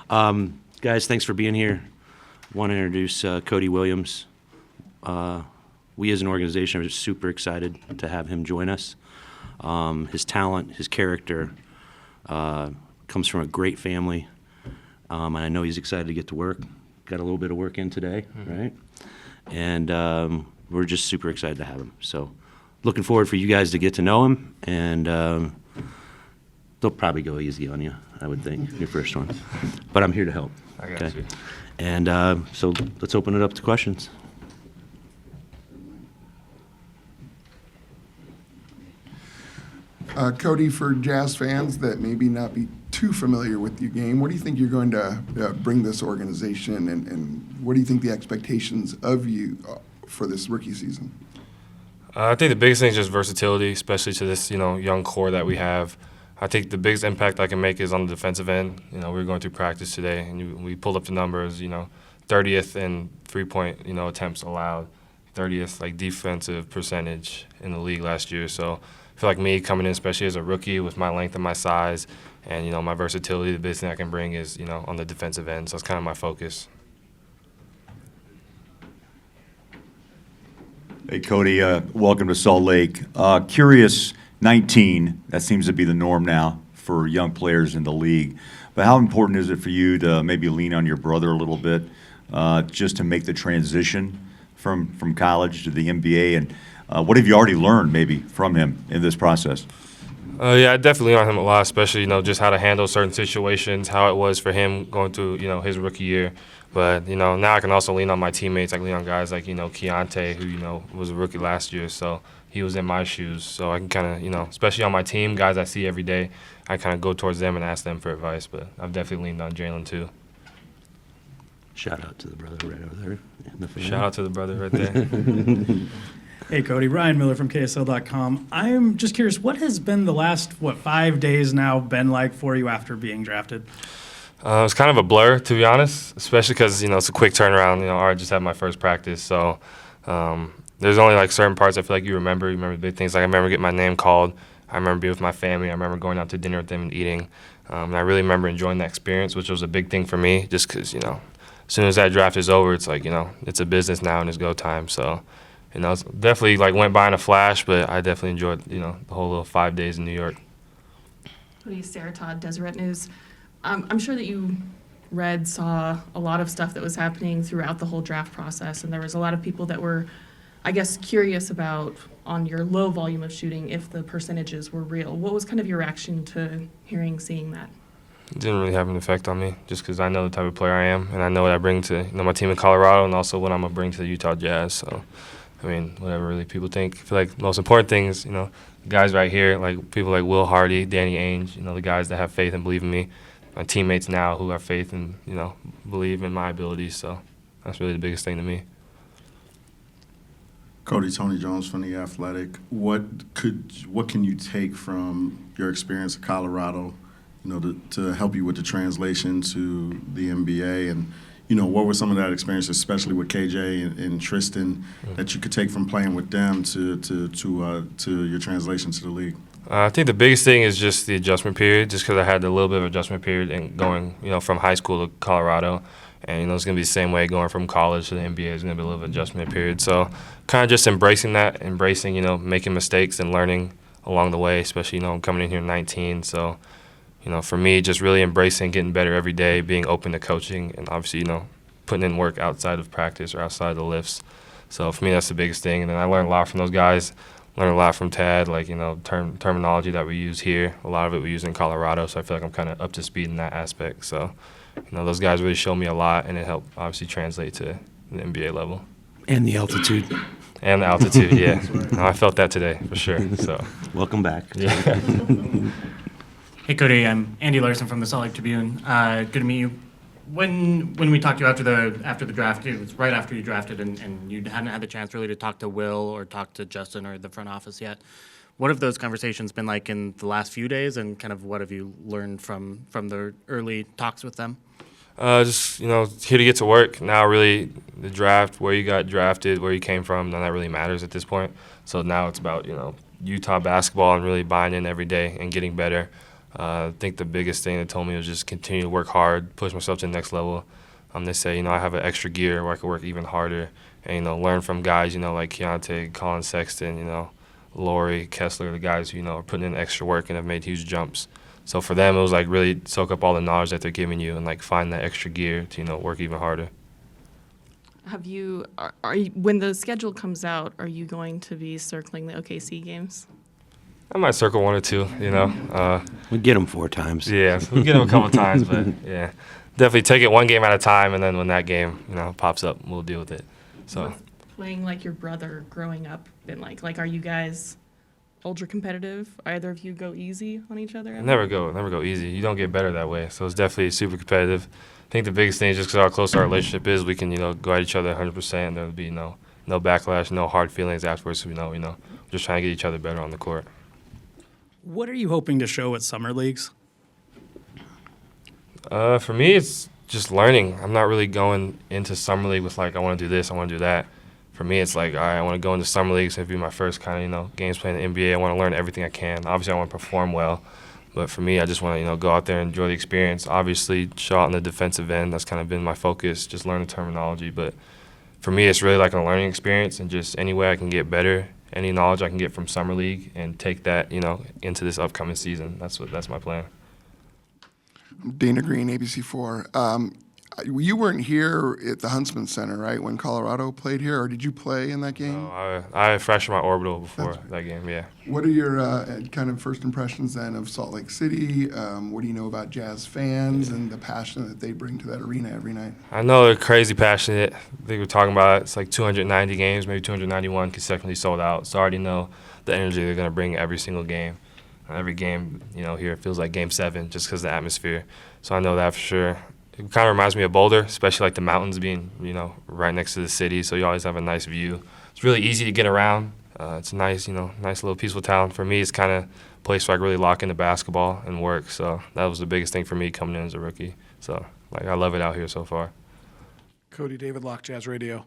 Guys, thanks for being here. I want to introduce Cody Williams. We as an organization are just super excited to have him join us. His talent, his character comes from a great family, and I know he's excited to get to work. Got a little bit of work in today, right? And we're just super excited to have him. So looking forward for you guys to get to know him, and they'll probably go easy on you, I would think, your first one. But I'm here to help. I got you. And so let's open it up to questions. Cody, for Jazz fans that maybe not be too familiar with your game, what do you think you're going to bring this organization, and what do you think the expectations of you for this rookie season? I think the biggest thing is just versatility, especially to this young core that we have. I think the biggest impact I can make is on the defensive end. We were going through practice today, and we pulled up the numbers. 30th in three-point attempts allowed, 30th defensive percentage in the league last year. So I feel like me coming in, especially as a rookie with my length and my size, and my versatility, the biggest thing I can bring is on the defensive end. So it's kind of my focus. Hey, Cody, welcome to Salt Lake. Curious, 19, that seems to be the norm now for young players in the league. But how important is it for you to maybe lean on your brother a little bit just to make the transition from college to the NBA? And what have you already learned maybe from him in this process? Yeah, I definitely lean on him a lot, especially, just how to handle certain situations, how it was for him going through, his rookie year. But, now I can also lean on my teammates. I can lean on guys like, Keontae, who, was a rookie last year. So he was in my shoes. So I can kind of, especially on my team, guys I see every day, I kind of go towards them and ask them for advice. But I've definitely leaned on Jalen, too. Shout out to the brother right over there. Shout out to the brother right there. Hey, Cody. Ryan Miller from KSL.com. I'm just curious, what has been the last, 5 days now been like for you after being drafted? It's kind of a blur, to be honest, especially because, it's a quick turnaround. I already just had my first practice. So there's only, certain parts I feel like you remember. You remember big things. I remember getting my name called. I remember being with my family. I remember going out to dinner with them and eating. And I really remember enjoying that experience, which was a big thing for me just because, as soon as that draft is over, it's it's a business now and it's go time. So, it's definitely went by in a flash, but I definitely enjoyed, the whole little 5 days in New York. Cody, Sarah Todd, Deseret News. I'm sure that you saw a lot of stuff that was happening throughout the whole draft process, and there was a lot of people that were, I guess, curious about, on your low volume of shooting, if the percentages were real. What was kind of your reaction to seeing that? It didn't really have an effect on me just because I know the type of player I am, and I know what I bring to my team in Colorado and also what I'm going to bring to the Utah Jazz. So, whatever really people think. I feel like the most important thing is, guys right here, people like Will Hardy, Danny Ainge, the guys that have faith and believe in me. My teammates now who have faith and, believe in my abilities. So that's really the biggest thing to me. Cody, Tony Jones from The Athletic. What can you take from your experience at Colorado, to help you with the translation to the NBA? And, what were some of that experience, especially with KJ and Tristan, that you could take from playing with them to your translation to the league? I think the biggest thing is just the adjustment period, just because I had a little bit of adjustment period and going, from high school to Colorado. And, it's going to be the same way going from college to the NBA. It's going to be a little bit of adjustment period. So kind of just embracing that, making mistakes and learning along the way, especially, coming in here at 19. So, for me, just really embracing getting better every day, being open to coaching, and obviously, putting in work outside of practice or outside of the lifts. So for me, that's the biggest thing. And then I learned a lot from those guys. Learned a lot from Tad, terminology that we use here. A lot of it we use in Colorado, so I feel like I'm kind of up to speed in that aspect. So, those guys really showed me a lot, and it helped obviously translate to the NBA level. And the altitude. And the altitude, yeah. No, I felt that today for sure. So, welcome back. Yeah. Hey, Cody. I'm Andy Larson from the Salt Lake Tribune. Good to meet you. When we talked to you after the draft, it was right after you drafted, and you hadn't had the chance really to talk to Will or talk to Justin or the front office yet. What have those conversations been like in the last few days, and kind of what have you learned from the early talks with them? Just here to get to work. Now really the draft, where you got drafted, where you came from, none of that really matters at this point. So now it's about Utah basketball and really buying in every day and getting better. I think the biggest thing they told me was just continue to work hard, push myself to the next level. They say, I have an extra gear where I could work even harder and, learn from guys, like Keontae, Colin Sexton, Lori, Kessler, the guys who, are putting in extra work and have made huge jumps. So for them, it was like really soak up all the knowledge that they're giving you and like find that extra gear to, work even harder. Have you, are you, when the schedule comes out, are you going to be circling the OKC games? I might circle one or two, We get them 4 times. Yeah, we get them a couple times, but yeah, definitely take it one game at a time, and then when that game, pops up, we'll deal with it. So What's playing like your brother growing up been like? Like, are you guys ultra competitive? Either of you go easy on each other? never go easy. You don't get better that way. So it's definitely super competitive. I think the biggest thing is just because how close our relationship is, we can go at each other 100%, and there'll be no backlash, no hard feelings afterwards. So we're just trying to get each other better on the court. What are you hoping to show at summer leagues? For me, it's just learning. I'm not really going into summer league with like I want to do this, I want to do that. For me, it's like, all right, I want to go into summer league. So it'll be my first kind of games playing in the NBA. I want to learn everything I can. Obviously, I want to perform well, but for me, I just want to go out there and enjoy the experience. Obviously, show out in the defensive end. That's kind of been my focus, just learn the terminology. But for me, it's really like a learning experience, and just any way I can get better, any knowledge I can get from summer league, and take that into this upcoming season. That's my plan. Dana Green, ABC4. You weren't here at the Huntsman Center, right, when Colorado played here, or did you play in that game? I fractured my orbital before that game, yeah. What are your kind of first impressions then of Salt Lake City? What do you know about Jazz fans and the passion that they bring to that arena every night? I know they're crazy passionate. I think we're talking about it's like 290 games, maybe 291 consecutively sold out. So I already know the energy they're going to bring every single game. Every game, here it feels like Game 7 just because of the atmosphere. So I know that for sure. It kind of reminds me of Boulder, especially like the mountains being, right next to the city. So you always have a nice view. It's really easy to get around. It's a nice, nice little peaceful town. For me, it's kind of a place where I can really lock into basketball and work. So that was the biggest thing for me coming in as a rookie. So I love it out here so far. Cody, David Locke, Jazz Radio.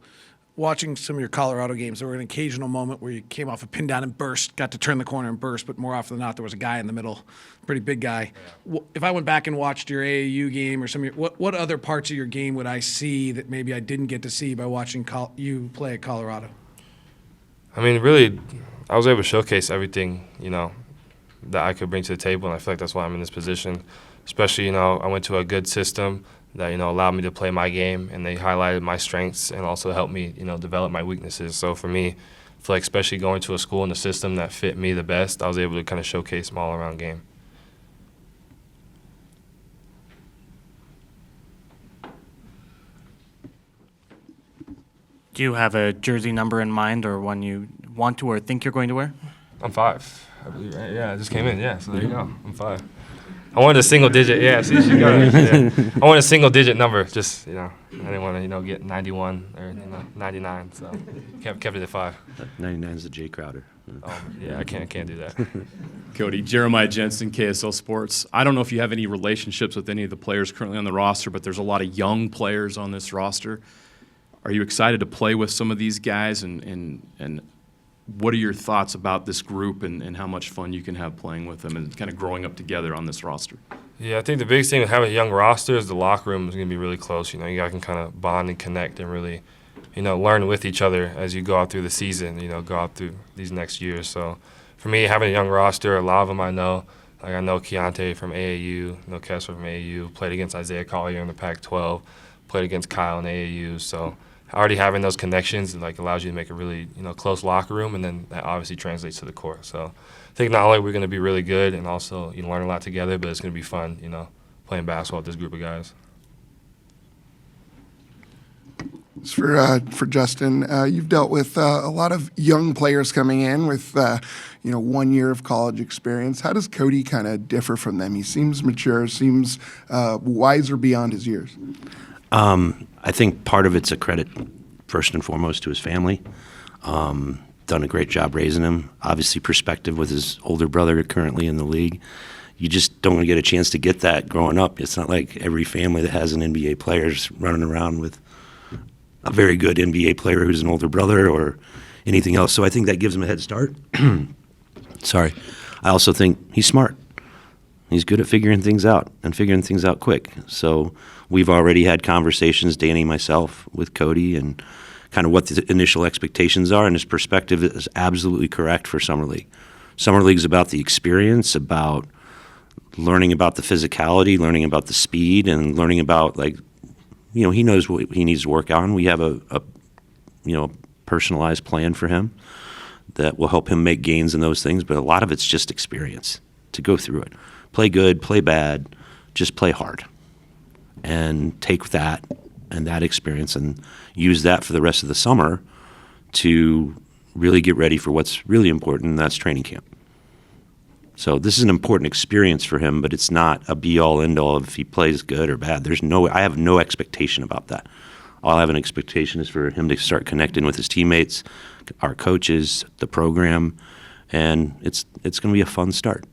Watching some of your Colorado games, there were an occasional moment where you came off a pin down and burst, got to turn the corner and burst, but more often than not, there was a guy in the middle, pretty big guy. If I went back and watched your AAU game or some of your, what other parts of your game would I see that maybe I didn't get to see by watching you play at Colorado? I mean, really, I was able to showcase everything, that I could bring to the table, and I feel like that's why I'm in this position. Especially, I went to a good system that allowed me to play my game, and they highlighted my strengths and also helped me develop my weaknesses. So for me, I feel like especially going to a school in the system that fit me the best, I was able to kind of showcase my all-around game. Do you have a jersey number in mind or one you want to or think you're going to wear? I'm 5, I believe, right? Yeah, I just came in. Yeah, so there you go. I'm 5. I wanted a single digit. Yeah, see, she got it. Yeah. I wanted a single digit number. Just I didn't want to get 91 or 99. So kept it at 5. 99 is the Jay Crowder. Oh yeah, I can't do that. Cody, Jeremiah Jensen, KSL Sports. I don't know if you have any relationships with any of the players currently on the roster, but there's a lot of young players on this roster. Are you excited to play with some of these guys, and what are your thoughts about this group and how much fun you can have playing with them and kind of growing up together on this roster? Yeah, I think the biggest thing with having a young roster is the locker room is going to be really close. You guys can kind of bond and connect and really, learn with each other as you go out through the season, go out through these next years. So for me, having a young roster, a lot of them I know. Like I know Keontae from AAU, Kessler from AAU, played against Isaiah Collier in the Pac-12, played against Kyle in AAU. So already having those connections allows you to make a really close locker room, and then that obviously translates to the court. So I think not only are we going to be really good and also learn a lot together, but it's going to be fun playing basketball with this group of guys. For Justin, you've dealt with a lot of young players coming in with 1 year of college experience. How does Cody kind of differ from them? He seems mature, seems wiser beyond his years. I think part of it's a credit, first and foremost, to his family. Done a great job raising him. Obviously, perspective with his older brother currently in the league. You just don't get a chance to get that growing up. It's not like every family that has an NBA player is running around with a very good NBA player who's an older brother or anything else. So I think that gives him a head start. Sorry. I also think he's smart. He's good at figuring things out and figuring things out quick. So we've already had conversations, Danny, myself, with Cody, and kind of what the initial expectations are, and his perspective is absolutely correct for Summer League. Summer League's about the experience, about learning about the physicality, learning about the speed, and learning about, like, he knows what he needs to work on. We have a personalized plan for him that will help him make gains in those things, but a lot of it's just experience to go through it. Play good, play bad, just play hard. And take that and that experience and use that for the rest of the summer to really get ready for what's really important, and that's training camp. So this is an important experience for him, but it's not a be-all, end-all if he plays good or bad. I have no expectation about that. All I have an expectation is for him to start connecting with his teammates, our coaches, the program, and it's going to be a fun start.